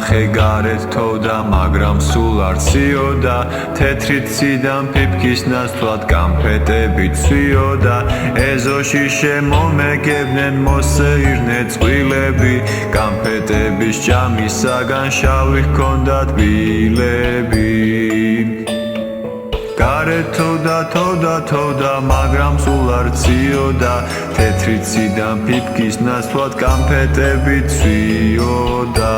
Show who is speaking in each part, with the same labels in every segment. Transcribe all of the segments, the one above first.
Speaker 1: ნახე გარეთ თოვდა, მაგრამ სულ არ ციოდა, თეთრი ციდან ფიფქის ნაცვლად კამფეტები ცვიოდა, ეზოში შემომეგებდნენ მოსეირნე წყვილები, კამფეტების ჭამისაგან შავი ჰქონდათ ბილები. გარეთ თოვდა, მაგრამ სულ არ ციოდა, თეთრი ციდან ფიფქის ნაცვლად კამფეტები ცვიოდა.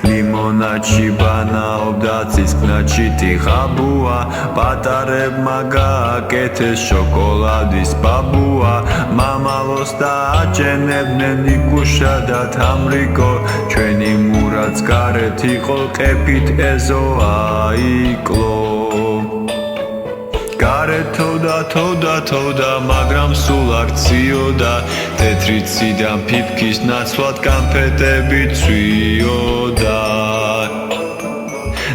Speaker 1: ლიმონადში ბანაობდა, ცისკნადში ტიღაბუა, პატარებმა გააკეთეს შოკოლადის ბაბუა, მამალოს დააჭენებდნენ ნიკუშა და თამრიკო, ჩვენი მურაც გარეთ იყო, ყეფით ეზო აიკლო. გარეთ თოვდა, მაგრამ სულ არ ციოდა, თეთრი ციდან ფიფქის ნაცვლად კამფეტები ცვიოდა.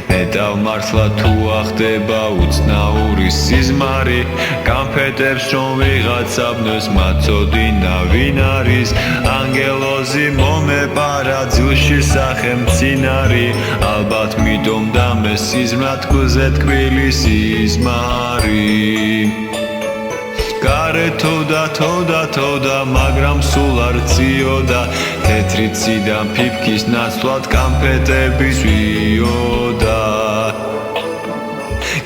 Speaker 1: ნეტავ მართლა თუ ახდება უცნაური სიზმარი, კამფეტებს რომ ვიღაცაბნოს მაწოდინა ვინ არის, ანგელოზი მომეპარა ძილში სახე მცინარი, ალბათ მიტომ დამე სიზმრა თქუზე თქმილი სიზმარი. გარეთ თოვდა, მაგრამ სულ არ ციოდა, თეთრი ციდან ფიფქის ნაცვლად კამფეტები ცვიოდა.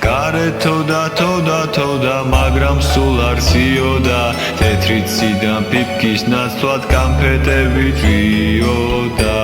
Speaker 1: გარეთ თოვდა, მაგრამ სულ არ ციოდა, თეთრი ციდან ფიფქის ნაცვლად კამფეტები ცვიოდა.